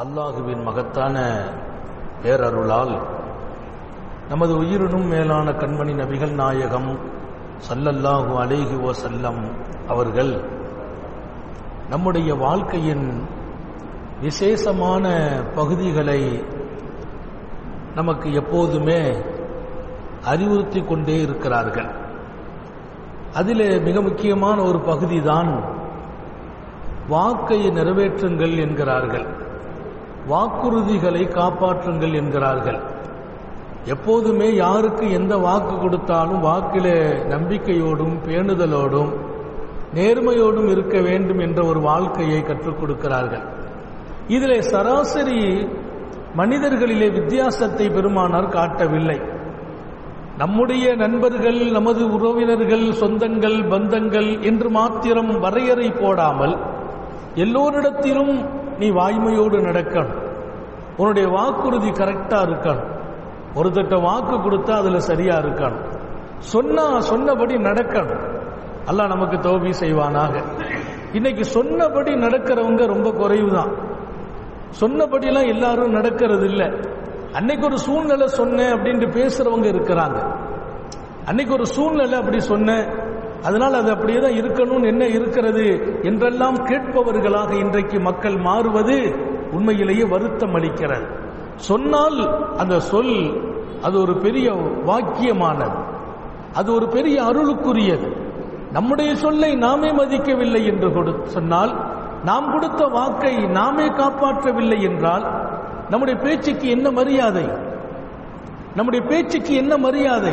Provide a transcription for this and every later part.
அல்லாஹுவின் மகத்தான பேரருளால் நமது உயிரினும் மேலான கண்மணி நபிகள் நாயகம் ஸல்லல்லாஹு அலைஹி வஸல்லம் அவர்கள் நம்முடைய வாழ்க்கையின் விசேஷமான பகுதிகளை நமக்கு எப்போதுமே அறிவுறுத்தி கொண்டே இருக்கிறார்கள். அதிலே மிக முக்கியமான ஒரு பகுதி தான் வாக்கை நிறைவேற்றுங்கள் என்கிறார்கள், வாக்குறுதிகளை காப்பாற்றுங்கள் என்கிறார்கள். எப்போதுமே யாருக்கு எந்த வாக்கு கொடுத்தாலும் வாக்கிலே நம்பிக்கையோடும் பேணுதலோடும் நேர்மையோடும் இருக்க வேண்டும் என்ற ஒரு வாழ்க்கையை கற்றுக் கொடுக்கிறார்கள். இதிலே சராசரி மனிதர்களிலே வித்தியாசத்தை பெருமானார் காட்டவில்லை. நம்முடைய நண்பர்கள், நமது உறவினர்கள், சொந்தங்கள், பந்தங்கள் என்று மாத்திரம் வரையறை போடாமல் எல்லோரிடத்திலும் நீ வாய்மையோடு நடக்கணும், உன்னுடைய வாக்குறுதி கரெக்டா இருக்கணும், ஒருத்தட்ட வாக்கு கொடுத்தா அதுல சரியா இருக்கணும், சொன்னபடி நடக்கணும். அல்லாஹ் நமக்கு தௌபீக் செய்வானாக. இன்னைக்கு சொன்னபடி நடக்கிறவங்க ரொம்ப குறைவுதான். சொன்னபடிலாம் எல்லாரும் நடக்கிறது இல்லை. அன்னைக்கு ஒரு சூழ்நிலை சொன்னேன் அப்படின்ட்டு பேசுறவங்க இருக்கிறாங்க. அன்னைக்கு ஒரு சூழ்நிலை அப்படி சொன்னேன், அதனால அது அப்படியே தான் இருக்கணும்னு என்ன இருக்கிறது என்றெல்லாம் கேட்பவர்களாக இன்றைக்கு மக்கள் மாறுவது உண்மையிலேயே வருத்தம் அளிக்கிறது. சொன்னால் அந்த சொல் அது ஒரு பெரிய வாக்கியமானது, அது ஒரு பெரிய அருளுக்குரியது. நம்முடைய சொல்லை நாமே மதிக்கவில்லை என்று சொன்னால், நாம் கொடுத்த வாக்கை நாமே காப்பாற்றவில்லை என்றால் நம்முடைய பேச்சுக்கு என்ன மரியாதை? நம்முடைய பேச்சுக்கு என்ன மரியாதை?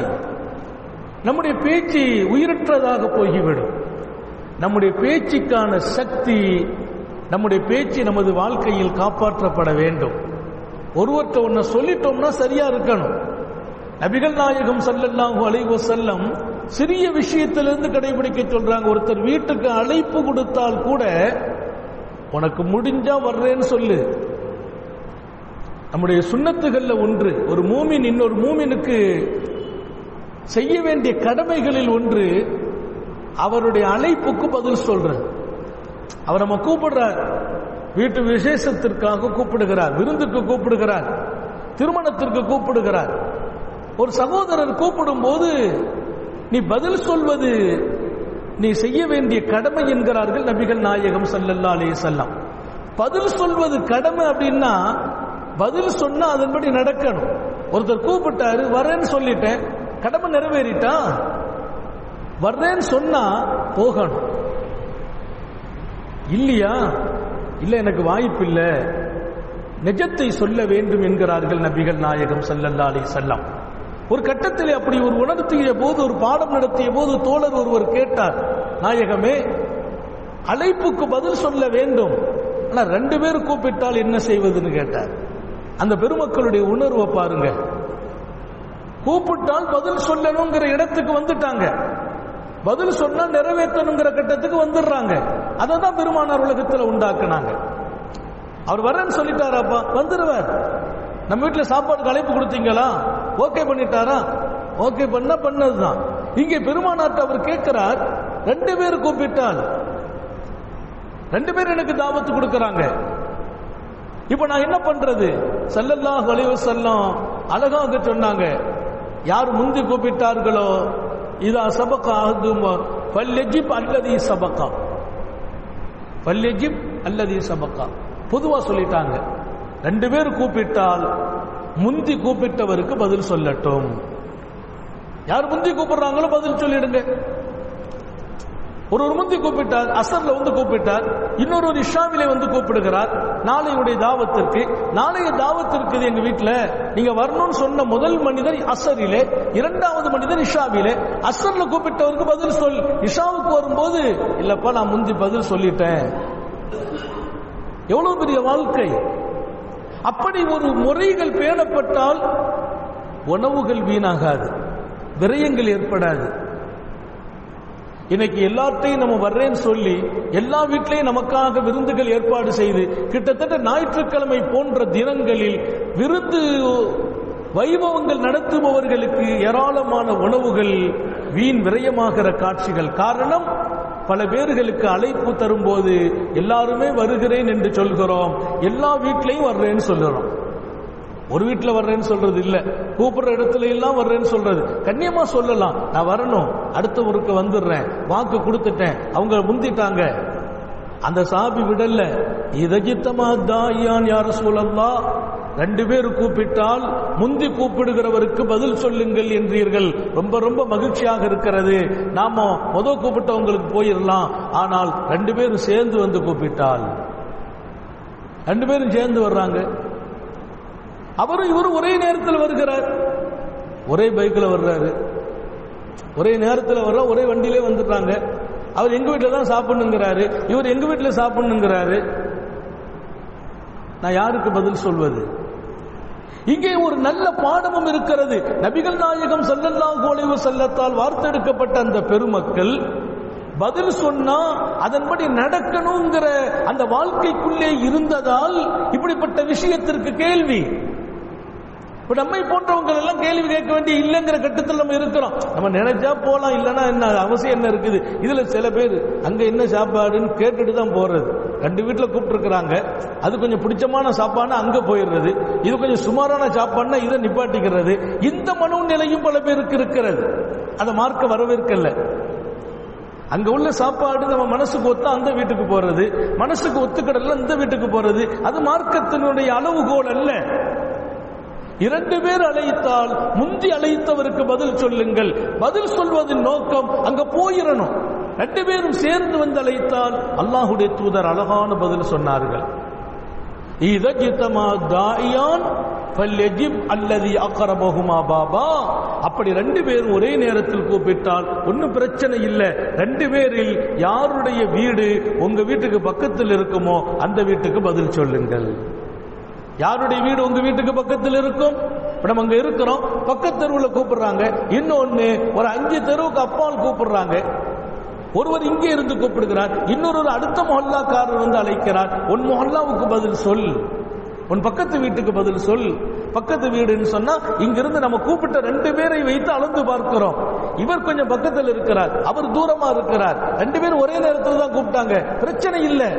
நம்முடைய பேச்சு உயிரற்றதாக போய்விடும். நம்முடைய பேச்சுக்கான சக்தி, நம்முடைய பேச்சு நமது வாழ்க்கையில் காப்பாற்றப்பட வேண்டும். ஒருவற்ற ஒன்ன சொல்லிட்டோம்னா சரியா இருக்கணும். நபிகள் நாயகம் ஸல்லல்லாஹு அலைஹி வஸல்லம் சிறிய விஷயத்திலிருந்து கடைபிடிக்க சொல்றாங்க. ஒருத்தர் வீட்டுக்கு அழைப்பு கொடுத்தால் கூட உனக்கு முடிஞ்சா வர்றேன்னு சொல்லு. நம்முடைய சுன்னத்துகள்ல ஒன்று, ஒரு மூமின் இன்னொரு மூமினுக்கு செய்ய வேண்டிய கடமைகளில் ஒன்று அவருடைய அழைப்புக்கு பதில் சொல்றது. அவர் நம்ம கூப்பிடுறார், வீட்டு விசேஷத்திற்காக கூப்பிடுகிறார், விருந்துக்கு கூப்பிடுகிறார், திருமணத்திற்கு கூப்பிடுகிறார். ஒரு சகோதரர் கூப்பிடும் போது நீ பதில் சொல்வது நீ செய்ய வேண்டிய கடமை என்கிறார்கள் நபிகள் நாயகம் ஸல்லல்லாஹு அலைஹி வஸல்லம். பதில் சொல்வது கடமை அப்படின்னா பதில் சொன்னா அதன்படி நடக்கணும். ஒருத்தர் கூப்பிட்டாரு, வரேன்னு சொல்லிட்டேன், கடமை நிறைவேறிட்டா. வர்றேன்னு சொன்னா போகணும். இல்லையா, இல்ல எனக்கு வாய்ப்பு இல்லை, நிஜத்தை சொல்ல வேண்டும் என்கிறார்கள் நபிகள் நாயகம் ஸல்லல்லாஹு அலைஹி வஸல்லம். ஒரு கட்டத்தில் அப்படி ஒரு உணர்த்திய போது, ஒரு பாடம் நடத்திய போது தோழர் ஒருவர் கேட்டார், நாயகமே அழைப்புக்கு பதில் சொல்ல வேண்டும், ஆனா 2 பேர் கூப்பிட்டால் என்ன செய்வதுன்னு கேட்டார். அந்த பெருமக்களுடைய உணர்வை பாருங்க. கூப்பிட்டால் பதில் சொல்லணுங்கிற இடத்துக்கு வந்துட்டாங்க, பதில் சொன்னா நிறைவேற்றணுங்கிற கட்டத்துக்கு வந்துடுறாங்க. அதை தான் பெருமானார் உலகத்தில் உண்டாக்குனாங்க. அவர் வரேன்னு சொல்லிட்டாராப்பா, வந்துடுவார். நம்ம வீட்டில் சாப்பாடுக்கு அழைப்பு கொடுத்தீங்களா, ஓகே பண்ணிட்டாரா, ஓகே பண்ணதுதான். இங்கே பெருமானார்ட்ட அவர் கேட்கிறார், 2 பேர் கூப்பிட்டால், 2 பேர் எனக்கு தாவத்து கொடுக்கறாங்க, இப்ப நான் என்ன பண்றது? ஸல்லல்லாஹு அலைஹி வஸல்லம் அழகாக சொன்னாங்க, யார் முந்தி கூப்பிட்டார்களோ இதா சபக அஹதும் ஃபல்யஜிப் அல்லதி சபக, ஃபல்யஜிப் அல்லதி சபக. பொதுவா சொல்லிட்டாங்க, 2 பேர் கூப்பிட்டால் முந்தி கூப்பிட்டவருக்கு பதில் சொல்லட்டும். யார் முந்தி கூப்பிடுறாங்களோ பதில் சொல்லிடுங்க. ஒரு முந்தி கூப்பிட்டார், அசர்ல வந்து கூப்பிட்டார், இன்னொரு இஷாவிலே வந்து கூப்பிடுகிறார். நாளையுடைய தாவத்திற்கு, நாளைய தாவத்திற்கு எங்க வீட்டில் நீங்க வரணும்னு சொன்ன முதல் மனிதர் அசரிலே, 2வது மனிதர் இஷாவிலே. அசர்ல கூப்பிட்டவருக்கு பதில் சொல். இஷாவுக்கு வரும்போது இல்லப்பா நான் முந்தி பதில் சொல்லிட்டேன். எவ்வளவு பெரிய வாழ்க்கை! அப்படி ஒரு முறைகள் பேணப்பட்டால் உணவுகள் வீணாகாது, விரயங்கள் ஏற்படாது. இன்னைக்கு எல்லாத்தையும் நம்ம வர்றேன்னு சொல்லி எல்லா வீட்லையும் நமக்காக விருந்துகள் ஏற்பாடு செய்து, கிட்டத்தட்ட ஞாயிற்றுக்கிழமை போன்ற தினங்களில் விருந்து வைபவங்கள் நடத்துபவர்களுக்கு ஏராளமான உணவுகள் வீண் விரயமாகிற காட்சிகள். காரணம், பல பேர்களுக்கு அழைப்பு தரும்போது எல்லாருமே வருகிறேன் என்று சொல்கிறோம், எல்லா வீட்லையும் வர்றேன்னு சொல்லுறோம். ஒரு வீட்டில் வர்றேன்னு சொல்றது இல்ல, கூப்பிடுற இடத்துல எல்லாம் வர்றேன்னு சொல்றது. கண்ணியமா சொல்லலாம், நான் வரணும், அடுத்த ஊருக்கு வந்துடுறேன், வாக்கு கொடுத்துட்டேன், அவங்க முந்திட்டாங்க. அந்த சாபி விடல. இதஜித்தமா தாயான் யார் ரசூலல்லாஹ், 2 பேர் கூப்பிட்டால் முந்தி கூப்பிடுகிறவருக்கு பதில் சொல்லுங்கள் என்றீர்கள். ரொம்ப ரொம்ப மகிழ்ச்சியாக இருக்கிறது. நாம கூப்பிட்டவங்களுக்கு போயிடலாம். ஆனால் 2 பேரும் சேர்ந்து வந்து கூப்பிட்டால், 2 பேரும் சேர்ந்து வர்றாங்க. அவரும் இவரும் ஒரே நேரத்தில் வருகிறார், ஒரே பைக்கில் வர்றாரு, ஒரே நேரத்தில் வர்ற, ஒரே வண்டியிலே வந்துட்டாங்க. அவர் எங்க வீட்டில் தான் சாப்பிடணுங்கிறாரு, இவர் எங்க வீட்டில் சாப்பிடணுங்கிறாரு. நான் யாருக்கு பதில் சொல்வது? இங்கே ஒரு நல்ல பாடமும் இருக்கிறது. நபிகள் நாயகம் ஸல்லல்லாஹு அலைஹி வஸல்லத்தால் வார்த்தெடுக்கப்பட்ட அந்த பெருமக்கள் பதில் சொன்னா அதன்படி நடக்கணுங்கிற அந்த வாழ்க்கைக்குள்ளே இருந்ததால் இப்படிப்பட்ட விஷயத்திற்கு கேள்வி. நம்மை போன்றவங்க எல்லாம் கேள்வி கேட்க வேண்டிய இல்லைங்கிற கட்டத்தில் நம்ம இருக்கிறோம். நம்ம நினைச்சா போலாம், இல்லைன்னா என்ன அவசியம் என்ன இருக்குது? இதுல சில பேர் அங்க என்ன சாப்பாடுன்னு கேட்டுட்டு தான் போறது. 2 வீட்டுல கூப்பிட்டு இருக்கிறாங்க, அது கொஞ்சம் பிடிச்சமான சாப்பாடுனா அங்க போயிடுறது, இது கொஞ்சம் சுமாரான சாப்பாடுனா இதை நிப்பாட்டிக்கிறது. இந்த மனோநிலையும் பல பேருக்கு இருக்கிறது. அதை மார்க்க வரவேற்கல. அங்க உள்ள சாப்பாடு நம்ம மனசுக்கு ஒத்தா அந்த வீட்டுக்கு போறது, மனசுக்கு ஒத்துக்கடல இந்த வீட்டுக்கு போறது, அது மார்க்கத்தினுடைய அளவுகோல் அல்ல. 2 பேர் அழைத்தால் முந்தி அழைத்தவருக்கு பதில் சொல்லுங்கள். பதில் சொல்வதின் நோக்கம் அங்க போயிடணும். 2 பேரும் சேர்ந்து வந்து அழைத்தால் அல்லாஹ்வுடைய தூதர் அழகான பதில் சொன்னார்கள். இதஜித்தமா தாயான் ஃபல்யஜிப் அல்லதி அக்ரபஹுமா பாபா. அப்படி 2 பேரும் ஒரே நேரத்தில் கூப்பிட்டால் ஒன்னும் பிரச்சனை இல்லை. 2 பேரில் யாருடைய வீடு உங்க வீட்டுக்கு பக்கத்தில் இருக்குமோ அந்த வீட்டுக்கு பதில் சொல்லுங்கள். யாருடைய வீடு உங்க வீட்டுக்கு பக்கத்தில் இருக்கும்? நம்ம அங்க இருக்கிறோம், பக்கத்து தெருவில் கூப்பிடுறாங்க, இன்னொன்னு ஒரு 5 தெருவுக்கு அப்பால் கூப்பிடுறாங்க. ஒருவர் இங்கே இருந்து கூப்பிடுகிறார், இன்னொரு அடுத்த மொஹல்லாக்காரர் வந்து அழைக்கிறார். உன் மொஹல்லாவுக்கு பதில் சொல், உன் பக்கத்து வீட்டுக்கு பதில் சொல். பக்கத்து வீடுன்னு சொன்னா இங்கிருந்து நம்ம கூப்பிட்ட 2 பேரை வைத்து அளந்து பார்க்கிறோம். இவர் கொஞ்சம் பக்கத்தில் இருக்கிறார், அவர் தூரமா இருக்கிறார். 2 பேரும் ஒரே நேரத்தில் தான் கூப்பிட்டாங்க, பிரச்சனை இல்லை.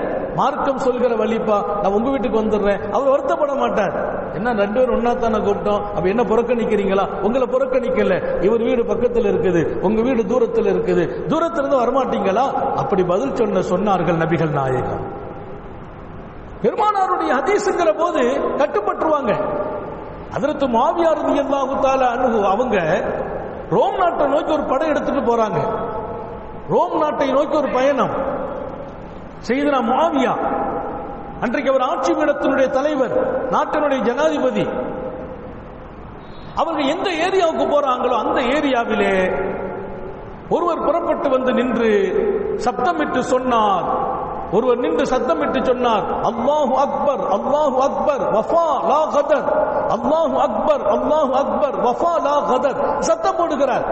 மார்க்கம் சொல்கிற வழிப்பா, நான் உங்க வீட்டுக்கு வந்துடுறேன், அவர் வருத்தப்பட மாட்டார். என்ன 2 பேரும் ஒன்னா தானே கூப்பிட்டோம், அப்ப என்ன புறக்கணிக்கிறீங்களா? உங்களை புறக்கணிக்கல, இவர் வீடு பக்கத்தில் இருக்குது, உங்க வீடு தூரத்தில் இருக்குது, தூரத்திலிருந்து வரமாட்டீங்களா? அப்படி பதில் சொன்னார்கள் நபிகள் நாயகம். பெருமானாருடைய ஹதீஸ்ங்கிற போது கட்டுப்பட்டுருவாங்க. ஹஜ்ரத் முஆவியா ரலியல்லாஹு தஆலா அன்ஹு அவங்க ரோம் நாட்டை நோக்கி ஒரு படை எடுத்துட்டு போறாங்க. ரோம் நாட்டை நோக்கி ஒரு பயணம். சையதுனா முஆவியா அன்றைக்கு அவர் ஆட்சி பீடத்தினுடைய தலைவர், நாட்டினுடைய ஜனாதிபதி. அவங்க எந்த ஏரியாவுக்கு போறாங்களோ அந்த ஏரியாவிலே ஒருவர் புறப்பட்டு வந்து நின்று சப்தமிட்டு சொன்னார். ஒருவர் நின்று சத்தமிட்டு சொன்னார், அல்லாஹு அக்பர், அல்லாஹு அக்பர், வஃபா லா கதர், அல்லாஹு அக்பர், அல்லாஹு அக்பர், வஃபா லா கதர். சத்தம் போடுகிறார்.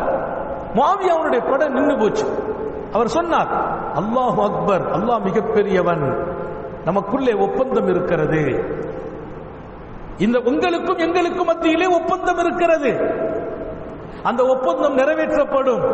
முஆவியாவுடைய படை நின்று போச்சு. அவர் சொன்னார், அல்லாஹு அக்பர், அல்லாஹ் மிகப்பெரியவன், நமக்குள்ளே ஒப்பந்தம் இருக்கிறது, இந்த உங்களுக்கும் எங்களுக்கும் மத்தியிலே ஒப்பந்தம் இருக்கிறது, அந்த ஒப்பந்தம் நிறைவேற்றப்படும்.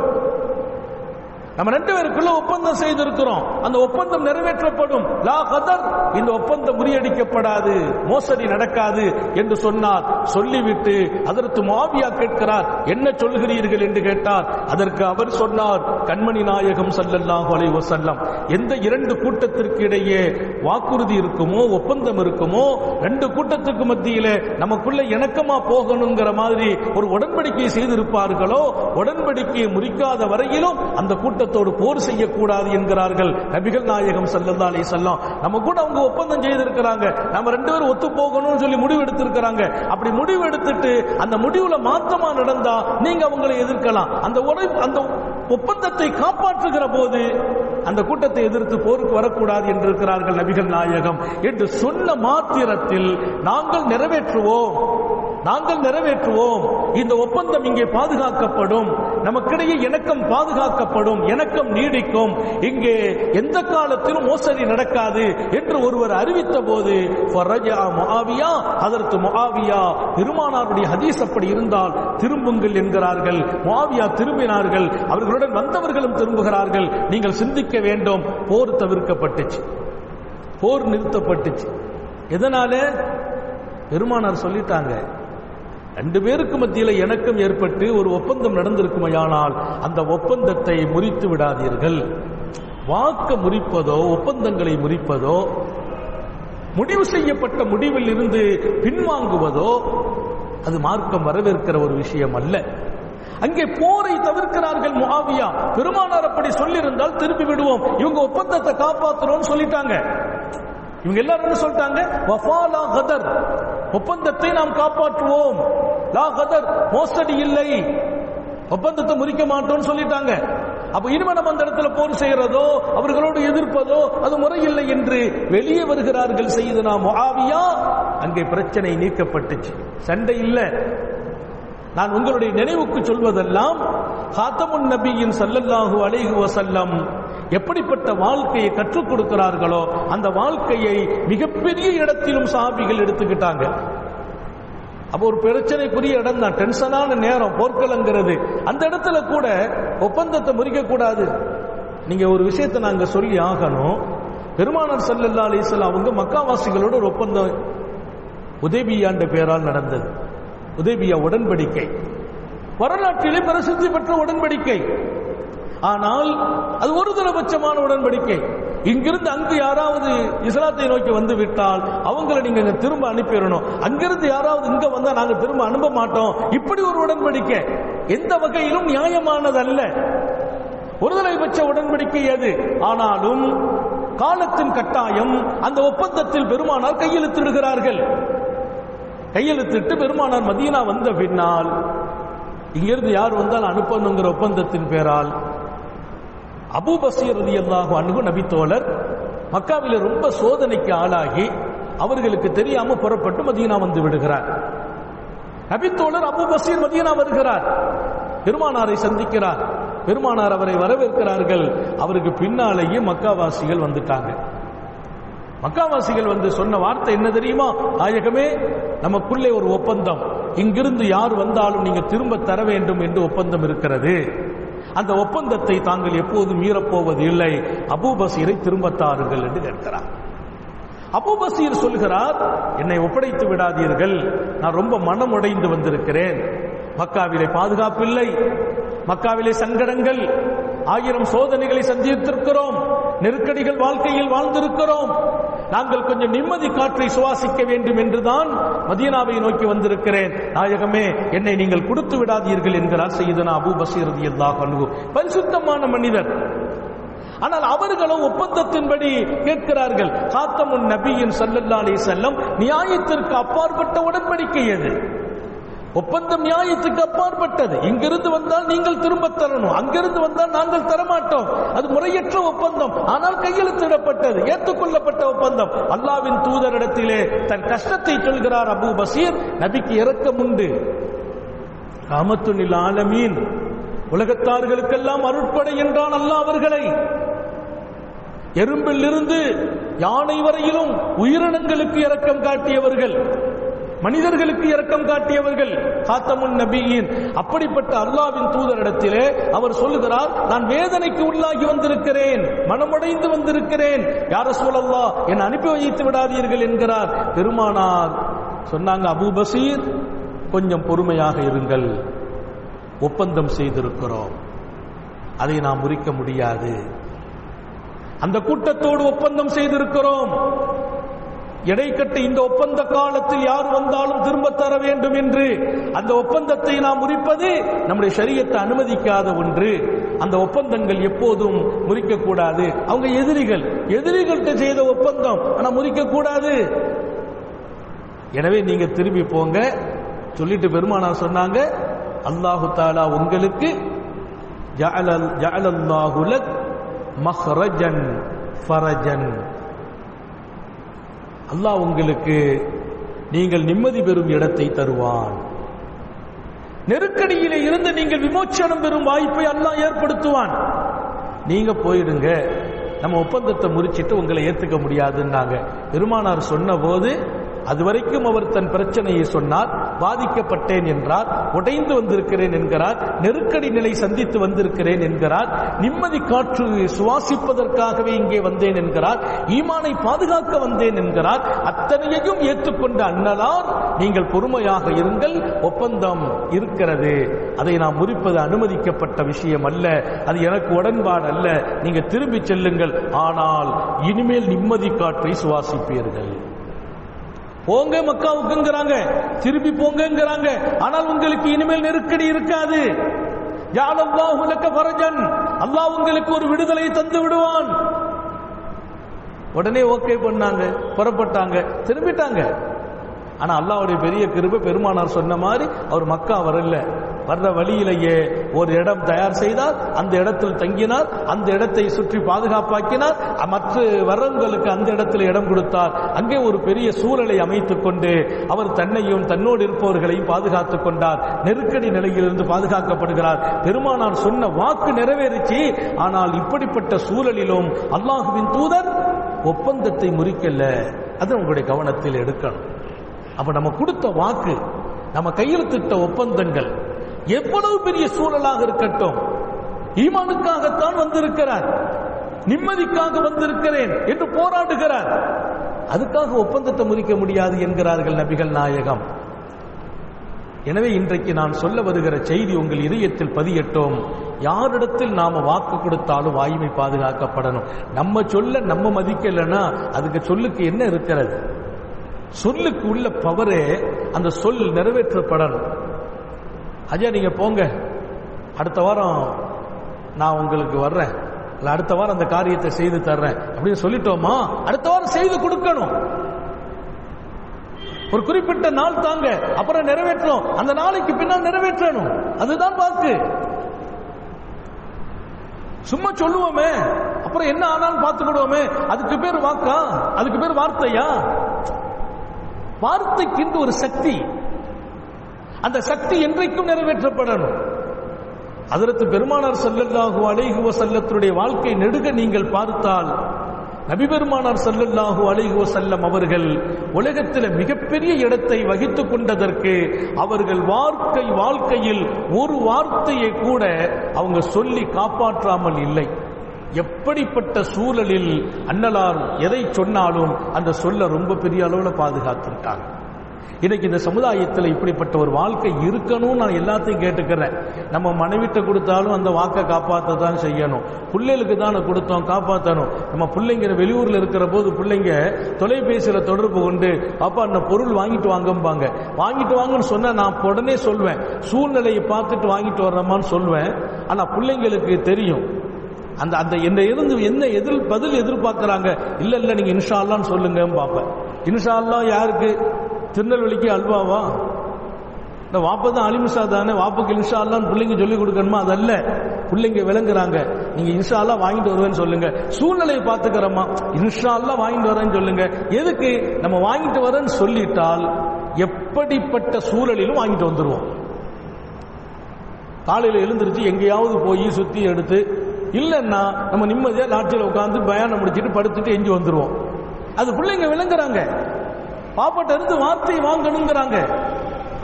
நம்ம 2 பேருக்குள்ள ஒப்பந்தம் செய்திருக்கிறோம், அந்த ஒப்பந்தம் நிறைவேற்றப்படும். லா கதர், இந்த ஒப்பந்தம் முறியடிக்கப்படாது, மோசடி நடக்காது என்று சொன்னார். சொல்லிவிட்டு ஹஜ்ரத் முஆவியா கேட்கிறார், என்ன சொல்கிறீர்கள் என்று கேட்டார். அதற்கு அவர் சொன்னார், கண்மணி நாயகம் ஸல்லல்லாஹு அலைஹி வஸல்லம், எந்த 2 கூட்டத்திற்கு இடையே வாக்குறுதி இருக்குமோ, ஒப்பந்தம் இருக்குமோ, 2 கூட்டத்துக்கு மத்தியிலே நமக்குள்ள இணக்கமா போகணுங்கிற மாதிரி ஒரு உடன்படிக்கை செய்திருப்பார்களோ, உடன்படிக்கையை முறிக்காத வரையிலும் அந்த கூட்டத்தோடு போர் செய்யக்கூடாது என்கிறார்கள் நபிகள் நாயகம் ஸல்லல்லாஹு அலைஹி வஸல்லம். நம்ம கூட அவங்க ஒப்பந்தம் செய்திருக்கிறாங்க, நம்ம 2 பேரும் ஒத்து போகணும்னு சொல்லி முடிவு எடுத்திருக்கிறாங்க. அப்படி முடிவு எடுத்துட்டு அந்த முடிவுல மாற்றமா நடந்தா நீங்க அவங்களை எதிர்க்கலாம். அந்த ஒப்பந்தத்தை காப்பாற்றுகிற போது அந்த கூட்டத்தை எதிர்த்து போருக்கு வரக்கூடாது என்று இருக்கிறார்கள் நபிகள் நாயகம். என்று சொன்ன மாத்திரத்தில் நாங்கள் நிறைவேற்றுவோம், இந்த ஒப்பந்தம் இங்கே பாதுகாக்கப்படும், நமக்கிடையே இணக்கம் பாதுகாக்கப்படும், இணக்கம் நீடிக்கும், இங்கே எந்த காலத்திலும் மோசடி நடக்காது என்று ஒருவர் அறிவித்த போது முஆவியா, ஹஜ்ரத் முஆவியா, பெருமானாருடைய ஹதீஸ் அப்படி இருந்தால் திரும்புங்கள் என்கிறார்கள். முஆவியா திரும்பினார்கள், அவர்களுடன் வந்தவர்களும் திரும்புகிறார்கள். நீங்கள் சிந்திக்க வேண்டும், போர் தவிர்க்கப்பட்டுச்சு, போர் நிறுத்தப்பட்டுச்சு. எதனால? பெருமானார் சொல்லிட்டாங்க, ரெண்டு பேருக்கு மத்தியில் இணக்கம் ஏற்பட்டு ஒரு ஒப்பந்தம் நடந்திருக்குமையானால் அந்த ஒப்பந்தத்தை முறித்து விடாதீர்கள். வாக்க முறிப்பதோ ஒப்பந்தங்களை முறிப்பதோ முடிவு செய்யப்பட்ட முடிவில் இருந்து பின்வாங்குவதோ அது மார்க்கம் வரவேற்கிற ஒரு விஷயம் அல்ல. அங்கே போரை தவிர்க்கிறார்கள் முஆவியா. பெருமானார் அப்படி சொல்லியிருந்தால் திருப்பி விடுவோம், இவங்க ஒப்பந்தத்தை காப்பாற்றுறோம் சொல்லிட்டாங்க. இவங்க எல்லாரும் என்ன சொல்லிட்டாங்க? வஃபா லா கதர், ஒப்பந்தத்தை நாம் காப்பாற்றுவோம், லா கதர், மோசடி இல்லை, ஒப்பந்தத்தை முறிக்க மாட்டோம் சொல்லிட்டாங்க. அப்ப இனிமே நம்ம அந்த இடத்துல போர் செய்யறதோ அவர்களோடு எதிர்ப்பதோ அது முறையில்லை என்று வெளியே வருகிறார்கள் சையதுனா முஆவியா. அங்கே பிரச்சனை நீக்கப்பட்டுச்சு, சண்டை இல்லை. நான் உங்களுடைய நினைவுக்கு சொல்வதெல்லாம் ஹாத்தமுன் நபியின் ஸல்லல்லாஹு அலைஹி வஸல்லம் எப்படிப்பட்ட வாழ்க்கையை கற்றுக் கொடுக்கிறார்களோ அந்த வாழ்க்கையை மிகப்பெரிய இடத்திலும் சஹாபிகள் எடுத்துக்கிட்டாங்க. அப்போ ஒரு பிரச்சனைக்குரிய இடம் தான், டென்ஷனான நேரம், போர்க்களங்கிறது. அந்த இடத்துல கூட ஒப்பந்தத்தை முறிக்க கூடாது. நீங்க ஒரு விஷயத்தை நாங்க சொல்லி ஆகணும். பெருமானார் ஸல்லல்லாஹு அலைஹி வஸல்லம் அவங்க மக்காவாசிகளோட ஒரு ஒப்பந்தம் உதைபியான்ற பெயரால் நடந்தது. உதைபியா உடன்படிக்கை வரலாற்றிலே பிரசித்தி பெற்ற உடன்படிக்கை. ஆனால் அது ஒரு தரபட்சமான உடன்படிக்கை. இங்கிருந்து அங்கு யாராவது இஸ்லாத்தை நோக்கி வந்து விட்டால் அவங்களை நீங்க திரும்ப அனுப்பிடணும், அங்கிருந்து யாராவது இங்க வந்தா நாங்க திரும்ப அனுப்ப மாட்டோம். இப்படி ஒரு உடன்படிக்கை எந்த வகையிலும் நியாயமானதல்ல, ஒருதலைபட்ச உடன்படிக்கை அது. ஆனாலும் காலத்தின் கட்டாயம் அந்த ஒப்பந்தத்தில் பெருமானார் கையெழுத்திடுகிறார்கள். கையெழுத்திட்டு பெருமானார் மதீனா வந்த பின்னால் இங்கிருந்து யார் வந்தால் அனுப்பணுங்கிற ஒப்பந்தத்தின் பேரால் அபூ பஸீர் ரலியல்லாஹு அன்ஹு நபித்தோழர் மக்காவிலே ரொம்ப சோதனைக்கு ஆளாகி அவர்களுக்கு தெரியாம புறப்பட்டு மதீனா வந்து விடுகிறார். நபித்தோழர் அபூ பஸீர் மதீனா வருகிறார், பெருமானாரை சந்திக்கிறார். பெருமானார் அவரை வரவேற்கிறார்கள். அவருக்கு பின்னாலேயே மக்காவாசிகள் வந்துட்டாங்க. மக்காவாசிகள் வந்து சொன்ன வார்த்தை என்ன தெரியுமா? நாயகமே, நமக்குள்ளே ஒரு ஒப்பந்தம், இங்கிருந்து யார் வந்தாலும் நீங்க திரும்ப தர வேண்டும் என்று ஒப்பந்தம் இருக்கிறது. அந்த ஒப்பந்தத்தை தாங்கள் எப்போதும் மீறப்போவது இல்லை, அபூ பஸீரை திரும்ப தாருங்கள் என்று கேட்கிறார். அபூ பஸீர் சொல்கிறார், என்னை ஒப்படைத்து விடாதீர்கள், நான் ரொம்ப மனம் உடைந்து வந்திருக்கிறேன். மக்காவிலே பாதுகாப்பில்லை, மக்காவிலே சங்கடங்கள், 1000 சோதனைகளை சந்தித்திருக்கிறோம், நெருக்கடிகள் வாழ்க்கையில் வாழ்ந்திருக்கிறோம். நாங்கள் கொஞ்சம் நிம்மதி காற்றை சுவாசிக்க வேண்டும் என்றுதான் மதீனாவை நோக்கி வந்திருக்கிறேன். நாயகமே, என்னை நீங்கள் கொடுத்து விடாதீர்கள் என்கிறார் சையதுனா அபூ பஸீர் ரலியல்லாஹு அன்ஹு. பரிசுத்தமான மனிதர். ஆனால் அவர்களும் ஒப்பந்தத்தின்படி கேட்கிறார்கள். காத்தமுன் நபியின் ஸல்லல்லாஹு அலைஹி வஸல்லம் நியாயத்திற்கு அப்பாற்பட்ட உடன்படிக்கை அது. ஒப்பந்தம் நியாயத்துக்கு அப்பாற்பட்டது. இங்கிருந்து வந்தால் நீங்கள் திரும்ப தரணும், அங்கிருந்து வந்தால் நாங்கள் தரமாட்டோம். அது முறையற்ற ஒப்பந்தம். ஆனால் கையெழுத்திடப்பட்டது, ஏற்றுக்கொள்ளப்பட்ட ஒப்பந்தம். அல்லாஹ்வின் தூதரிடத்திலே தன் கஷ்டத்தை சொல்கிறார் அபூ பஸீர். நபிக்கு இரக்கம் உண்டு. ரஹ்மத்துல் ஆலமீன், உலகத்தார்களுக்கெல்லாம் அருட்படை என்றான் அல்லாஹ் அவர்களை. எறும்பில் இருந்து யானை வரையிலும் உயிரினங்களுக்கு இரக்கம் காட்டியவர்கள், மனிதர்களுக்கு இரக்கம் காட்டியவர்கள் காத்தமுன் நபியின். அப்படிப்பட்ட அல்லாஹ்வின் தூதரிடத்திலே அவர் சொல்லுகிறார், நான் வேதனைக்கு உள்ளாகி வந்திருக்கிறேன், மனமுடைந்து வந்திருக்கிறேன், யா ரசூலல்லாஹ் என்னை அனுப்பி வைத்து விடாதீர்கள் என்கிறார். பெருமானார் சொன்னாங்க, அபூ பஸீர் கொஞ்சம் பொறுமையாக இருங்கள், ஒப்பந்தம் செய்திருக்கிறோம், அதை நாம் முறிக்க முடியாது. அந்த கூட்டத்தோடு ஒப்பந்தம் செய்திருக்கிறோம், இடைக்கட்டு இந்த ஒப்பந்த காலத்தில் யார் வந்தாலும் திரும்ப தர வேண்டும் என்று. அந்த ஒப்பந்தத்தை நாம் முறிப்பது நம்முடைய ஷரியத்தை அனுமதிக்காத ஒன்று. அந்த ஒப்பந்தங்கள் எப்போதும் முறிக்க கூடாது. அவங்க எதிரிகள்கிட்ட செய்த ஒப்பந்தம், ஆனா முறிக்க கூடாது. எனவே நீங்க திரும்பி போங்க சொல்லிட்டு பெருமானார் சொன்னாங்க, அல்லாஹு தஆலா உங்களுக்கு ஜஅலல்லாஹு லக் மஹ்ரஜன் ஃபரஜன், அல்லாஹ் உங்களுக்கு நீங்கள் நிம்மதி பெறும் இடத்தை தருவான். நெருக்கடியிலே இருந்து நீங்கள் விமோச்சனம் பெறும் வாய்ப்பை அல்லாஹ் ஏற்படுத்துவான். நீங்க போயிடுங்க, நம்ம ஒப்பந்தத்தை முறிச்சிட்டு உங்களை ஏத்துக்க முடியாதுன்னாங்க. பெருமானார் சொன்ன போது அதுவரைக்கும் அவர் தன் பிரச்சனையை சொன்னார், பாதிக்கப்பட்டேன் என்றார், உடைந்து வந்திருக்கிறேன் என்கிறார், நெருக்கடி நிலை சந்தித்து வந்திருக்கிறேன் என்கிறார், நிம்மதி காற்று சுவாசிப்பதற்காகவே இங்கே வந்தேன் என்கிறார், ஈமானை பாதுகாக்க வந்தேன் என்கிறார். அத்தனையையும் ஏற்றுக்கொண்ட அன்னலார், நீங்கள் பொறுமையாக இருங்கள், ஒப்பந்தம் இருக்கிறது, அதை நாம் முறிப்பது அனுமதிக்கப்பட்ட விஷயம் அல்ல, அது எனக்கு உடன்பாடு அல்ல, நீங்க திரும்பி செல்லுங்கள், ஆனால் இனிமேல் நிம்மதி காற்றை சுவாசிப்பீர்கள். போங்க மக்காவுக்குங்கிறாங்க, திரும்பி போங்கங்கிறாங்க, ஆனால் உங்களுக்கு இனிமேல் நெருக்கடி இருக்காது. ஜஅலல்லாஹு லக ஃபரஜன், அல்லாஹ் உங்களுக்கு ஒரு விடுதலை தந்து விடுவான். உடனே ஓகே பண்ணாங்க, புறப்பட்டாங்க, திரும்பிட்டாங்க. ஆனா அல்லாஹ்வுடைய பெரிய கிருபை, பெருமானார் சொன்ன மாதிரி அவர் மக்கா வரல, வர்ற வழியிலேயே ஒரு இடம் தயார் செய்தார், அந்த இடத்தில் தங்கினார், அந்த இடத்தை சுற்றி பாதுகாப்பாக்கினார், மற்ற வரவங்களுக்கு அந்த இடத்தில் இடம் கொடுத்தார். அங்கே ஒரு பெரிய சூழலை அமைத்துக் கொண்டு அவர் தன்னையும் தன்னோடு இருப்பவர்களையும் பாதுகாத்துக் கொண்டார். நெருக்கடி நிலையிலிருந்து பாதுகாக்கப்படுகிறார். பெருமானார் சொன்ன வாக்கு நிறைவேறிச்சு. ஆனால் இப்படிப்பட்ட சூழலிலும் அல்லாஹ்வின் தூதர் ஒப்பந்தத்தை முறிக்கல. அது உங்களுடைய கவனத்தில் எடுக்கணும். அப்ப நம்ம கொடுத்த வாக்கு, நம்ம கையெழுத்திட்ட ஒப்பந்தங்கள் எவ்வளவு பெரிய சூழலாக இருக்கட்டும், ஈமானுக்காகத்தான் வந்திருக்கிறார், நிம்மதிக்காக வந்திருக்கிறேன் என்று போராடுகிறார், அதுக்காக ஒப்பந்தத்தை முறிக்க முடியாது என்கிறார்கள் நபிகள் நாயகம். எனவே இன்றைக்கு நான் சொல்ல வருகிற செய்தி உங்கள் இதயத்தில் பதியட்டும். யாரிடத்தில் நாம வாக்கு கொடுத்தாலும் வாய்மை பாதுகாக்கப்படணும். நம்ம சொல்ல நம்ம மதிக்கலைன்னா அதுக்கு சொல்லுக்கு என்ன இருக்கிறது? சொல்லுக்கு உள்ள பவரே அந்த சொல் நிறைவேற்றப்படணும். ஐயா நீங்க போங்க, அடுத்த வாரம் நான் உங்களுக்கு வர்றேன், இல்ல அடுத்த வாரம் அந்த காரியத்தை செய்து தர்றேன் அப்படின்னு சொல்லிட்டோமா, அடுத்த வாரம் செய்து கொடுக்கணும். ஒரு குறிப்பிட்ட நாள் தாங்க, அப்புறம் நிறைவேற்றணும், அந்த நாளைக்கு பின்னால் நிறைவேற்றணும். அதுதான் வாக்கு. சும்மா சொல்லுவோமே, அப்புறம் என்ன ஆனாலும் பார்த்துக்கிடுவோமே, அதுக்கு பேர் வாக்கா? அதுக்கு பேர் வார்த்தையா? வார்த்தைக்கு ஒரு சக்தி, அந்த சக்தி என்றைக்கும் நிறைவேற்றப்படணும். ஹஜ்ரத் பெருமானார் ஸல்லல்லாஹு அலைஹி வஸல்லத்துடைய வாழ்க்கை நெடுக நீங்கள் பார்த்தால், நபி பெருமானார் ஸல்லல்லாஹு அலைஹி வஸல்லம் அவர்கள் உலகத்தில் மிகப்பெரிய இடத்தை வகித்துக் கொண்டதற்கு அவர்கள் வாழ்க்கையில் ஒரு வார்த்தையை கூட அவங்க சொல்லி காப்பாற்றாமல் இல்லை. எப்படிப்பட்ட சூழலில் அன்னலார் எதை சொன்னாலும் அந்த சொல்ல ரொம்ப பெரிய அளவில் பாதுகாத்திருக்காங்க. இன்னைக்கு இந்த சமுதாயத்தில் இப்படிப்பட்ட ஒரு வாழ்க்கை இருக்கணும். நான் எல்லாத்தையும் கேட்டுக்கிறேன். நம்ம மனைவிட்ட கொடுத்தாலும் அந்த வாக்கை காப்பாற்றத்தான் செய்யணும். பிள்ளைகளுக்கு தானே கொடுத்தோம், காப்பாற்றணும். நம்ம பிள்ளைங்க வெளியூர்ல இருக்கிற போது பிள்ளைங்க தொலைபேசியில தொடர்பு கொண்டு அப்பா அந்த பொருள் வாங்கிட்டு வாங்கம்பாங்க. வாங்கிட்டு வாங்கன்னு சொன்னா நான் உடனே சொல்வேன், சூழ்நிலையை பார்த்துட்டு வாங்கிட்டு வர்றோமான்னு சொல்வேன். ஆனா பிள்ளைங்களுக்கு தெரியும் அந்த அந்த என்ன பதில் எதிர்பார்க்கிறாங்க. இல்ல நீங்க இன்ஷா அல்லாஹ்னு சொல்லுங்க பாப்பேன். இன்ஷா அல்லாஹ் யாருக்கு? திருநெல்வேலிக்கு அல்வாவா? இந்த வாப்பா தான் அலிமுசா தானே, வாப்புக்கு இன்ஷா அல்லாஹ்னு பிள்ளைங்க சொல்லி கொடுக்கணுமா? அதல்ல. பிள்ளைங்க விளங்குறாங்க. நீங்க இன்ஷா அல்லாஹ் வாங்கிட்டு வருவேன்னு சொல்லுங்க. சூழ்நிலையை பார்த்துக்கிறோமா, இன்ஷா அல்லாஹ் வாங்கிட்டு வரேன்னு சொல்லுங்க. எதுக்கு? நம்ம வாங்கிட்டு வரேன்னு சொல்லிட்டால் எப்படிப்பட்ட சூழலிலும் வாங்கிட்டு வந்துருவோம். காலையில் எழுந்திருச்சு எங்கேயாவது போய் சுத்தி எடுத்து, இல்லைன்னா நம்ம நிம்மதியா லாட்சியில் உட்காந்து பயானம் முடிச்சுட்டு படுத்துட்டு எஞ்சி வந்துருவோம். அது பிள்ளைங்க விளங்குறாங்க. பாப்பாட்ட இருந்து வார்த்தையை வாங்கணுங்கிறாங்க.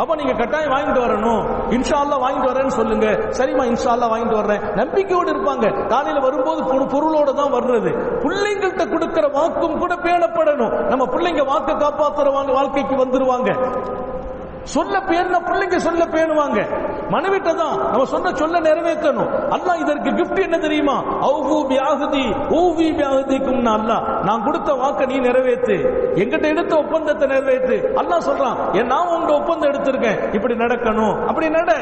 அப்ப நீங்க கட்டாயம் வாங்கிட்டு வரணும். இன்ஷா அல்லாஹ் வாங்கிட்டு வரேன்னு சொல்லுங்க. சரிம்மா இன்ஷா அல்லாஹ் வாங்கிட்டு வர்றேன். நம்பிக்கையோடு இருப்பாங்க. காலையில வரும்போது பொருளோட தான் வர்றது. பிள்ளைங்கள்ட்ட கொடுக்கிற வாக்கும் கூட பேணப்படணும். நம்ம பிள்ளைங்க வாக்கு காப்பாற்றுற வாழ்க்கைக்கு வந்துருவாங்க. சொல்ல பேர்னா பிள்ளைங்க சொல்ல பேணுவாங்க. மனைவிட்ட தான் நம்ம சொல்ல நிறைவேற்றணும். அல்லாஹ் இதற்கு கிஃப்ட் என்ன தெரியுமா? அவ்வு பிஅஹதி ஊவி பிஅஹதிக்கும். அல்லாஹ் நான் கொடுத்த வாக்கை நீ நிறைவேற்று, என்கிட்ட எடுத்த ஒப்பந்தத்தை நிறைவேற்று. அல்லாஹ் சொல்றான், நான் உங்க ஒப்பந்தம் எடுத்திருக்கேன், இப்படி நடக்கணும், அப்படி நட,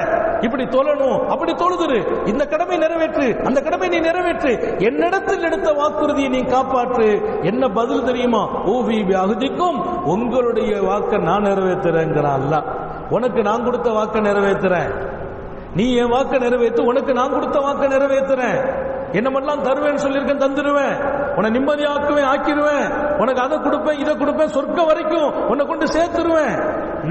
இப்படி தொழணும், அப்படி தொழுதுரு, இந்த கடமை நிறைவேற்று, அந்த கடமை நீ நிறைவேற்று, என்னிடத்தில் எடுத்த வாக்குறுதியை நீ காப்பாற்று. என்ன பதில் தெரியுமா? ஊவி பிஅஹதிக்கும், உங்களுடைய வாக்கை நான் நிறைவேற்றுறேங்கிறான் அல்லாஹ். உனக்கு நான் கொடுத்த வாக்கை நிறைவேற்றுறேன், நீ என் வாக்கை நிறைவேற்று, உனக்கு நான் கொடுத்த வாக்கை நிறைவேற்றுறேன். என்னமெல்லாம் தருவேன்னு சொல்லியிருக்கேன், தந்துடுவேன். உன்னை நிம்மதியாக்குவேன், ஆக்கிடுவேன். உனக்கு அதை கொடுப்பேன், இதை கொடுப்பேன், சொர்க்கம் வரைக்கும் உன்னை கொண்டு சேர்த்துருவேன்.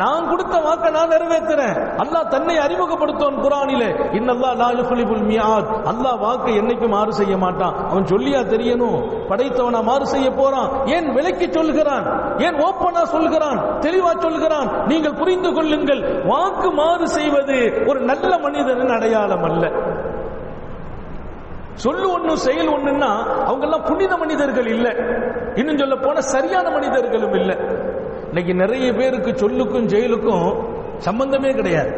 நான் கொடுத்த வாக்கை நான் நிறைவேற்றுறேன். அல்லாஹ் தன்னை அறிமுகப்படுத்துவான் குர்ஆனிலே, இன்னல்லாஹ் லா யுக்லிபுல் மிஆத். அல்லாஹ் வாக்கை என்னைக்கும் மாறு செய்ய மாட்டான். அவன் சொல்லியா தெரியணும், படைத்தவனா மாறு செய்ய போறான்? ஏன் விளக்கி சொல்கிறான்? ஏன் ஓப்பனா சொல்கிறான், தெளிவா சொல்கிறான்? நீங்கள் புரிந்து கொள்ளுங்கள், வாக்கு மாறு செய்வது ஒரு நல்ல மனிதனின் அடையாளம் அல்ல. சொல்லு ஒண்ணு செயல் ஒண்ணுன்னா அவங்க எல்லாம் புனித மனிதர்கள் இல்ல. இன்னும் சொல்ல போன சரியான மனிதர்களும் இல்ல. இன்னைக்கு நிறைய பேருக்கு சொல்லுக்கும் செயலுக்கும் சம்பந்தமே கிடையாது.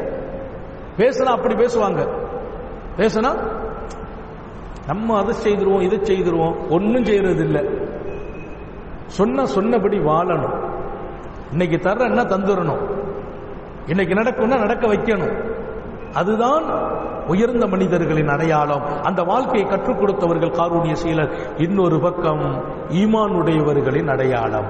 பேசினா அப்படி பேசுவாங்க, பேசினா நம்ம அதை செய்திருவோம் இதை செய்திருவோம், ஒன்னும் செய்யறது இல்லை. சொன்னபடி வாழணும். இன்னைக்கு தர்றன்னா தந்துடணும், இன்னைக்கு நடக்கும்னா நடக்க வைக்கணும். அதுதான் உயர்ந்த மனிதர்களின் அடையாளம். அந்த வாழ்க்கையை கற்றுக் கொடுத்தவர்கள் காரூணிய சீலர். இன்னொரு பக்கம் ஈமான் உடையவர்களின் அடையாளம்.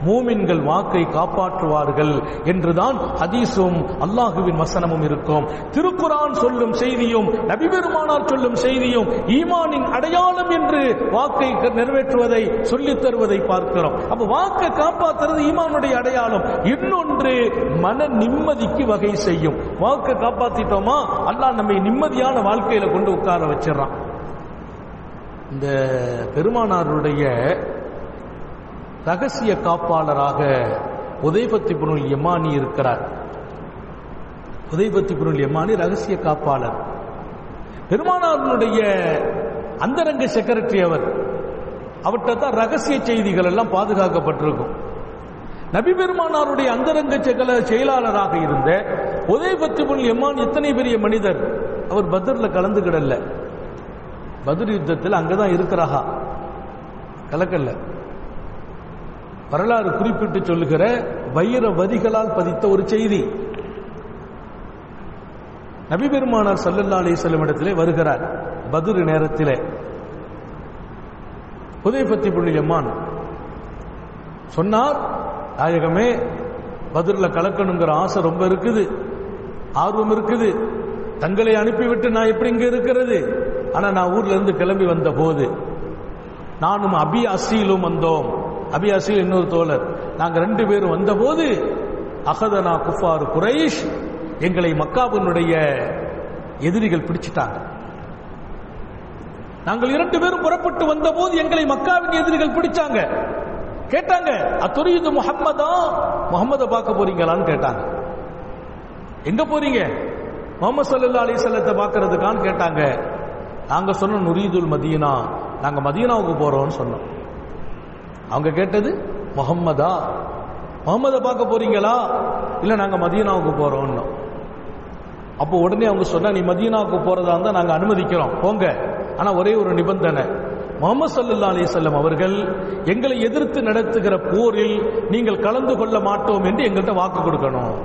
மூமின்கள் வாக்கை காப்பாற்றுவார்கள் என்றுதான் ஹதீஸும் அல்லாஹுவின் வசனமும் இருக்கும். திருக்குர்ஆன் சொல்லும் செய்தியும் நபி பெருமானார் சொல்லும் செய்தியும் ஈமானின் அடையாளம் என்று வாக்கை நிறைவேற்றுவதை சொல்லித் தருவதை பார்க்கிறோம். அப்ப வாக்கை காப்பாற்றுறது ஈமானுடைய அடையாளம். இன்னொன்று மன நிம்மதிக்கு வகை செய்யும். வாக்கை காப்பாத்திட்டோமா அல்லாஹ் நம்மை நிம்மதியான வாழ்க்கையில கொண்டு உட்கார வச்சிடறான். இந்த பெருமானாருடைய ரகசிய காப்பாளராக உதைபத் இப்னுல் யமானி இருக்கிறார். உதைபத் இப்னுல் யமானி ரகசிய காப்பாளர், பெருமானாருடைய அந்தரங்க செக்ரட்டரி. அவர்கிட்ட தான் ரகசிய செய்திகள் எல்லாம் பாதுகாக்கப்பட்டிருக்கும். நபி பெருமானாருடைய அந்தரங்க செயலாளராக இருந்த உதைபத் இப்னுல் யமானி எத்தனை பெரிய மனிதர்! அவர் பத்ர்ல கலந்துக்கிடல. பத்ர் யுத்தத்தில் அங்கதான் இருக்கிறாரா, கலக்கல்ல. வரலாறு குறிப்பிட்டு சொல்லுகிற வைர வதிகளால் பதித்த ஒரு செய்தி. நபி பெருமானார் ஸல்லல்லாஹு அலைஹி வஸல்லம் இடத்திலே வருகிறார். பத்ர் நேரத்திலே உதைபத் இப்னுல் யமான் சொன்னார், நாயகமே, பத்ர்ல கலக்கணுங்கிற ஆசை ரொம்ப இருக்குது, ஆர்வம் இருக்குது. தங்களை அனுப்பிவிட்டு நான் எப்படி இங்க இருக்கிறது? ஆனா நான் ஊர்ல இருந்து கிளம்பி வந்த போது நானும் அபி அசீலும் வந்தோம். அபி அசீல் இன்னொரு தோழர், நாங்க 2 பேரும் வந்த போது அகதனா குஃபார் குரைஷ், எங்களை மக்காவினுடைய எதிரிகள் பிடிச்சிட்டாங்க. நாங்கள் 2 பேரும் புறப்பட்டு வந்த போது எங்களை மக்காவின் எதிரிகள் பிடிச்சாங்க. கேட்டாங்க, அத்துரீது முஹம்மதா, முஹம்மதை பார்க்க போறீங்களான்னு கேட்டாங்க. எங்க போறீங்க? முஹம்மது ஸல்லல்லாஹு அலைஹி வஸல்லத்தை பார்க்கறதுக்கான்னு கேட்டாங்க. நாங்க சொன்னோம், நுரீதுல் மதீனா, நாங்க மதீனாவுக்கு போறோம்னு சொன்னோம். அவங்க கேட்டது முஹம்மதா, முஹம்மதை பார்க்க போறீங்களா? இல்ல நாங்க மதீனாவுக்கு போறோம்னு. அப்போ உடனே அவங்க சொன்னா, நீ மதீனாவுக்கு போறதா இருந்தா நாங்க அனுமதிக்கிறோம், போங்க. ஆனா ஒரே ஒரு நிபந்தனை, முஹம்மது ஸல்லல்லாஹு அலைஹி வஸல்லம் அவர்கள் எங்களை எதிர்த்து நடத்துகிற போரில் நீங்கள் கலந்து கொள்ள மாட்டோம் என்று எங்கள்கிட்ட வாக்கு கொடுக்கணும்.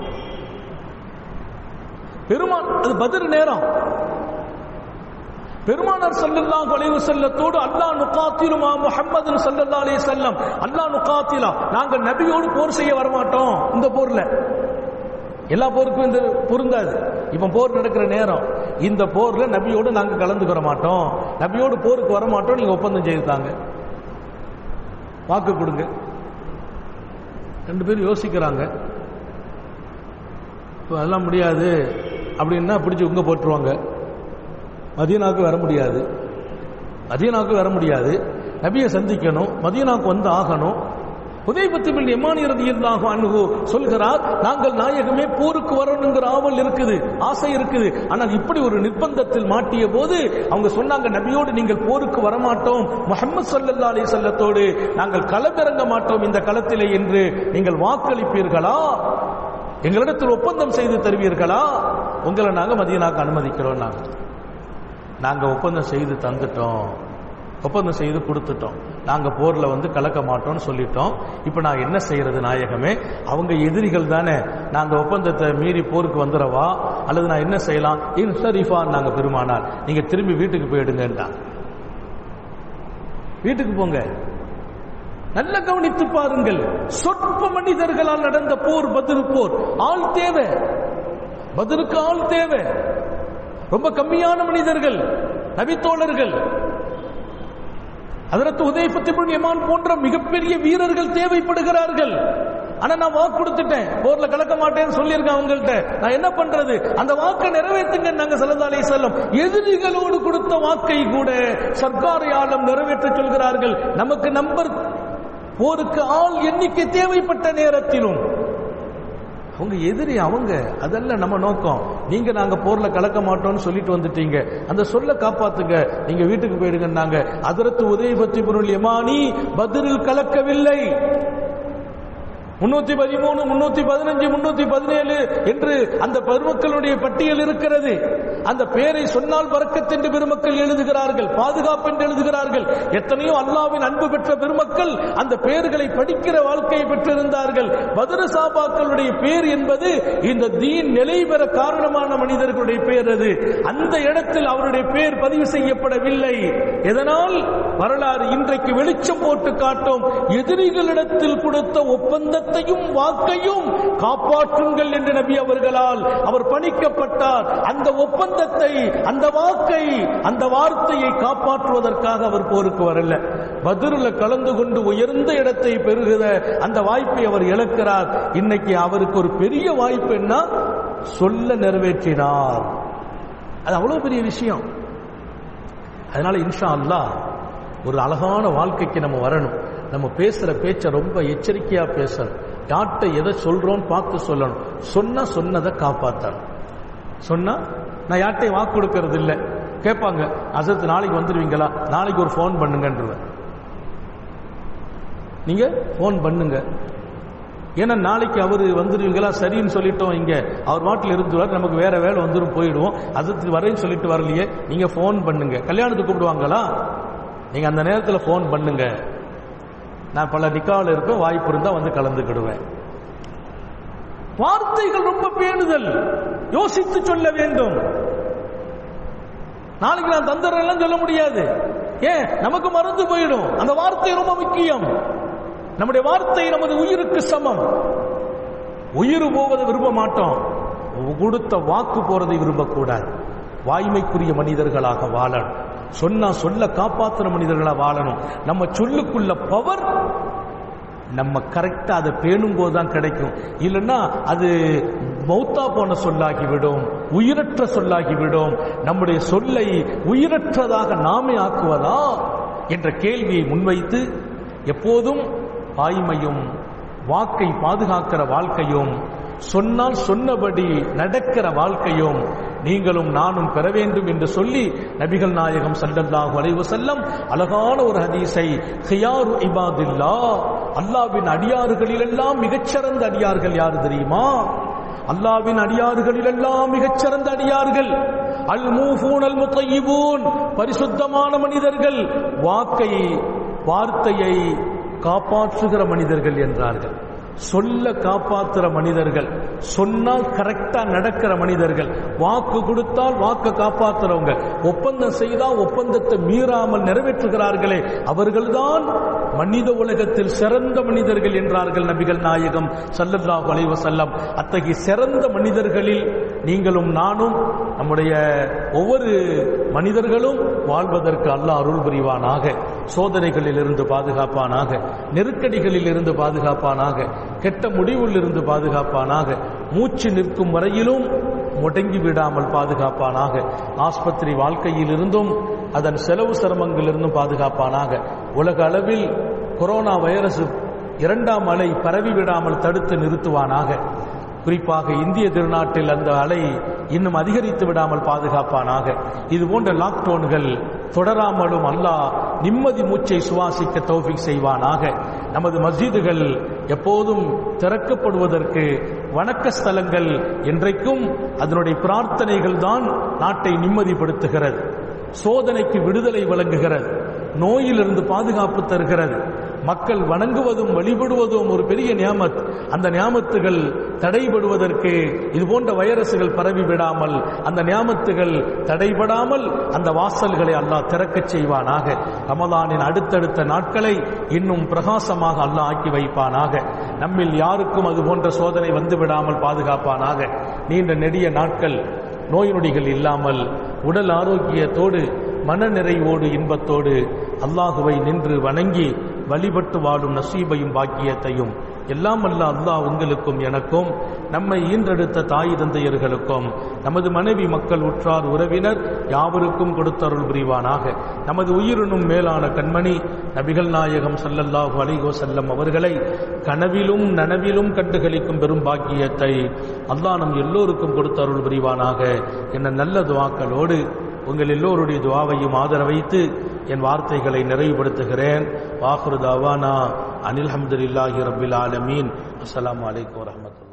பெருமான், அது பத்ர் நேரம். பெருமானார் ஸல்லல்லாஹு அலைஹி வஸல்லத்தோடு அல்லாஹ் நுகாத்திலு மா முஹம்மது ஸல்லல்லாஹு அலைஹி வஸல்லம், அல்லாஹ் நுகாத்திலா, நாங்கள் நபியோடு போர் செய்ய வரமாட்டோம். இந்த போர்ல எல்லா போருக்கும் இந்த பொருந்தாது. இப்ப போர் நடக்கிற நேரம், இந்த போர்ல நபியோடு நாங்க கலந்துக்கிற மாட்டோம், நபியோடு போருக்கு வர மாட்டோம், நீங்க ஒப்பந்தம் செய்தாங்க, வாக்கு கொடுங்க. 2 பேரும் யோசிக்கிறாங்க. அதெல்லாம் முடியாது அப்படின்னா பிடிச்சி உங்க போட்டுருவாங்க. மதீனாவுக்கு வர முடியாது, மதீனாவுக்கு வர முடியாது, நபியை சந்திக்கணும், மதீனாவுக்கு வந்து ஆகணும். உதைபத் இப்னுல் யமானி ரலியல்லாஹு அன்ஹு சொல்கிறார், நாங்கள் நாயகமே போருக்கு வரணுங்கிற ஆவல் இருக்குது, ஆசை இருக்குது. ஆனால் இப்படி ஒரு நிர்பந்தத்தில் மாட்டிய போது அவங்க சொன்னாங்க, நபியோடு நீங்கள் போருக்கு வரமாட்டோம், முஹம்மது ஸல்லல்லாஹு அலைஹி வஸல்லத்தோடு நாங்கள் களமிறங்க மாட்டோம் இந்த களத்திலே என்று நீங்கள் வாக்களிப்பீர்களா? எங்களிடத்தில் ஒப்பந்தம் செய்து தருவீர்களா? உங்களை நாங்க மதீனாவுக்கு அனுமதிக்கிறோம். நாங்க ஒப்பந்தம் செய்து தந்துட்டோம், ஒப்பந்தம் செய்து கொடுத்துட்டோம், நாங்க போர்ல வந்து கலக்க மாட்டோம்னு சொல்லிட்டோம். இப்ப நான் என்ன செய்யறது நாயகமே? அவங்க எதிரிகள் தானே, நான் அந்த ஒப்பந்தத்தை மீறி போருக்கு வந்துடவா அல்லது நான் என்ன செய்யலாம்? இன்சரிஃபா, நாங்க பெருமானார், நீங்க திரும்பி வீட்டுக்கு போயிடுங்கன்றான். வீட்டுக்கு போங்க. நல்ல கவனித்து பாருங்கள், சொற்ப மனிதர்களால் நடந்த போர் பத்ர் போர். ஆள் தேவை, பத்ருக்கு ஆள் தேவை. ரொம்ப கம்மியான மனிதர்கள், நபித்தோழர்கள். ஹஜ்ரத் உதைபத் இப்னு யமான் போன்ற மிகப்பெரிய வீரர்கள் தேவைப்படுகிறார்கள். ஆனா நான் வாக்கு கொடுத்துட்டேன், போர்ல கலக்க மாட்டேன்னு சொல்லியிருக்கேன் அவங்கள்ட்ட, நான் என்ன பண்றது? அந்த வாக்கை நிறைவேற்றுங்க நாங்க ஸல்லல்லாஹு அலைஹி வஸல்லம். எதிரிகளோடு கொடுத்த வாக்கை கூட சர்க்கார் ஆலம் நிறைவேற்ற சொல்கிறார்கள். நமக்கு நம்பர் போருக்கு ஆள் எண்ணிக்கை தேவைப்பட்ட நேரத்திலும் அவங்க எதிரி அவங்க, அதல்ல நம்ம நோக்கம். நீங்க நாங்க போர்ல கலக்க மாட்டோம்னு சொல்லிட்டு வந்துட்டீங்க, அந்த சொல்ல காப்பாத்துங்க, நீங்க வீட்டுக்கு போயிடுங்க. ஹஜ்ரத் உதைபத் இப்னுல் யமானி பத்ரில் கலக்கவில்லை. 313, 315, 317 என்று அந்த பெருமக்களுடைய பட்டியல் இருக்கிறது. அந்த பெயரை சொன்னால் பரக்கத் என்று பெருமக்கள் எழுதுகிறார்கள், பாதுகாப்பு என்று எழுதுகிறார்கள். எத்தனையோ அல்லாஹ்வின் அன்பு பெற்ற பெருமக்கள் அந்த பெயர்களை படிக்கிற வாழ்க்கையை பெற்றிருந்தார்கள். பத்ர் சஹாபாக்களுடைய பெயர் என்பது இந்த தீன் நிலை பெற காரணமான மனிதர்களுடைய பெயர். அது அந்த இடத்தில் அவருடைய பெயர் பதிவு செய்யப்படவில்லை. எதனால்? வரலாறு இன்றைக்கு வெளிச்சம் போட்டு காட்டும். எதிரிகளிடத்தில் கொடுத்த ஒப்பந்த வாக்கையும் காப்பாற்றுங்கள் என்று நபி அவர்களால் அவர் பணிக்கப்பட்டார். அந்த ஒப்பந்தத்தை, அந்த வாக்கை, அந்த வார்த்தையை காப்பாற்றுவதற்காக அவர் போருக்கு வரல. பத்ருல கலந்து கொண்டு உயர்ந்த இடத்தை பெறுகிற அந்த வாய்ப்பை அவர் இழக்கிறார். இன்னைக்கு அவருக்கு ஒரு பெரிய வாய்ப்பு என்ன? சொல்ல நிறைவேற்றினார். அது அவ்வளவு பெரிய விஷயம். அதனால இன்ஷா அல்லாஹ் ஒரு அழகான வாழ்க்கைக்கு நம்ம வரணும். நம்ம பேசுற பேச்ச ரொம்ப எச்சரிக்கையா பேசணும். யார்கிட்ட எதை சொல்றோம் பார்த்து சொல்லணும். சொன்னா சொன்னதை காப்பாற்றணும். சொன்னா நான் யார்கிட்டையும் வாக்கு கொடுக்கறது இல்லை. கேட்பாங்க, அசத்து நாளைக்கு வந்துடுவீங்களா? நாளைக்கு ஒரு ஃபோன் பண்ணுங்கன்றேன். நீங்க ஃபோன் பண்ணுங்க, ஏன்னா நாளைக்கு அவர் வந்துடுவீங்களா சரின்னு சொல்லிட்டோம், இங்க அவர் வாட்டில் இருந்துவார், நமக்கு வேற வேலை வந்துடும் போயிடுவோம். அதுக்கு வரேன்னு சொல்லிட்டு வரலையே, நீங்க ஃபோன் பண்ணுங்க. கல்யாணத்துக்கு கூப்பிடுவாங்களா? நீங்க அந்த நேரத்தில் ஃபோன் பண்ணுங்க. நான் பல நிக்காவில் இருப்பேன், வாய்ப்பு இருந்தா வந்து கலந்துக்கிடுவேன். வார்த்தைகள் ரொம்ப பேணுதல், யோசித்து சொல்ல வேண்டும். நாளைக்கு நான் தந்தரெல்லாம் சொல்ல முடியாது, ஏன் நமக்கு மறந்து போயிடும். அந்த வார்த்தை ரொம்ப முக்கியம். நம்முடைய வார்த்தை நமது உயிருக்கு சமம். உயிர் போவதை விரும்ப மாட்டோம், கொடுத்த வாக்கு போறதை விரும்பக்கூடாது. வாய்மைக்குரிய மனிதர்களாக வாழணும். சொன்னா சொல்ல காப்பாற்றுற மனிதர்களா வாழணும். நம்ம சொல்லுக்குள்ள பவர் நம்ம கரெக்டா அதை பேணும் போதுதான் கிடைக்கும். இல்லைன்னா அது மௌத்தா போன சொல்லாகிவிடும், உயிரற்ற சொல்லாகிவிடும். நம்முடைய சொல்லை உயிரற்றதாக நாமே ஆக்குவதா என்ற கேள்வியை முன்வைத்து எப்போதும் வாய்மையும் வாக்கை பாதுகாக்கிற வாழ்க்கையும் சொன்னால் சொன்னபடி நடக்கிற வாழ்க்கையும் நீங்களும் நானும் பெற வேண்டும் என்று சொல்லி நபிகள் நாயகம் ஸல்லல்லாஹு அலைஹி வஸல்லம் அழகான ஒரு ஹதீஸை, ஹியாரு இபாதில்லாஹ், அல்லாஹ்வின் அடியார்களிலெல்லாம் மிகச்சிறந்த அடியார்கள் யார் தெரியுமா? அல்லாஹ்வின் அடியார்களிலெல்லாம் மிகச்சிறந்த அடியார்கள் அல் மூஃபூன் அல் முத்தய்யிபூன், பரிசுத்தமான மனிதர்கள், வார்த்தையை காப்பாற்றுகிற மனிதர்கள் என்றார்கள். சொல்ல காப்பாற்றுற மனிதர்கள், சொன்னால் கரெக்டா நடக்கிற மனிதர்கள், வாக்கு கொடுத்தால் வாக்கு காப்பாற்றுறவங்க, ஒப்பந்தம் செய்தால் ஒப்பந்தத்தை மீறாமல் நிறைவேற்றுகிறார்களே அவர்கள்தான் மனித உலகத்தில் சிறந்த மனிதர்கள் என்றார்கள் நபிகள் நாயகம் ஸல்லல்லாஹு அலைஹி வஸல்லம். அத்தகைய சிறந்த மனிதர்களில் நீங்களும் நானும், நம்முடைய ஒவ்வொரு மனிதர்களும் வாழ்வதற்கு அல்லாஹ் அருள் புரிவானாக. சோதனைகளில் இருந்து பாதுகாப்பானாக, நெருக்கடிகளில் இருந்து பாதுகாப்பானாக, கெட்ட முடிவில் இருந்து பாதுகாப்பானாக, மூச்சு நிற்கும் வரையிலும் முடங்கி விடாமல் பாதுகாப்பானாக, ஆஸ்பத்திரி வாழ்க்கையில் இருந்தும் அதன் செலவு சிரமங்களிலிருந்தும் பாதுகாப்பானாக. உலக அளவில் கொரோனா வைரஸ் 2ஆம் அலை பரவி விடாமல் தடுத்து நிறுத்துவானாக. குறிப்பாக இந்திய திருநாட்டில் அந்த அலை இன்னும் அதிகரித்து விடாமல் பாதுகாப்பானாக. இது போன்ற லாக்டவுன்கள் தொடராமலும் அல்லாஹ் நிம்மதி மூச்சை சுவாசிக்க தௌஃபீக் செய்வானாக. நமது மஸ்ஜிதுகள் எப்போதும் திறக்கப்படுவதற்கு வணக்க ஸ்தலங்கள் என்றைக்கும் அதனுடைய பிரார்த்தனைகள் தான் நாட்டை நிம்மதிப்படுத்துகிறது, சோதனைக்கு விடுதலை வழங்குகிறது, நோயிலிருந்து பாதுகாப்பு தருகிறது. மக்கள் வணங்குவதும் வழிபடுவதும் ஒரு பெரிய நியாமத். அந்த நியாமத்துகள் தடைபடுவதற்கு இது போன்ற வைரசுகள் பரவி விடாமல், அந்த நியாமத்துகள் தடைபடாமல் அந்த வாசல்களை அல்லாஹ் திறக்கச் செய்வானாக. ரமலானின் அடுத்தடுத்த நாட்களை இன்னும் பிரகாசமாக அல்லாஹ் ஆக்கி வைப்பானாக. நம்மில் யாருக்கும் அது போன்ற சோதனை வந்து விடாமல் பாதுகாப்பானாக. நீண்ட நெடிய நாட்கள் நோய் நொடிகள் இல்லாமல் உடல் ஆரோக்கியத்தோடு மன நிறைவோடு இன்பத்தோடு அல்லாஹுவை நின்று வணங்கி வழிபட்டு வாழும் நசீபையும் பாக்கியத்தையும் எல்லாம் அல்ல அல்லாஹ் உங்களுக்கும் எனக்கும், நம்மை ஈன்றெடுத்த தாய் தந்தையர்களுக்கும், நமது மனைவி மக்கள் உற்றார் உறவினர் யாவருக்கும் கொடுத்தருள் புரிவானாக. நமது உயிரினும் மேலான கண்மணி நபிகள் நாயகம் ஸல்லல்லாஹு அலைஹி வஸல்லம் அவர்களை கனவிலும் நனவிலும் கண்டுகளிக்கும் பெரும் பாக்கியத்தை அல்லாஹ் நம் எல்லோருக்கும் கொடுத்தருள் புரிவானாக என்ற நல்ல துஆக்களோடு உங்கள் எல்லோருடைய துஆவையும் ஆதரவைத்து என் வார்த்தைகளை நிறைவுபடுத்துகிறேன். வாஹிரு தஅவானா அனில் ஹம்துலில்லாஹி ரப்பில் ஆலமீன். அஸ்ஸலாமு அலைக்கும் வரஹ்மத்துல்லாஹி.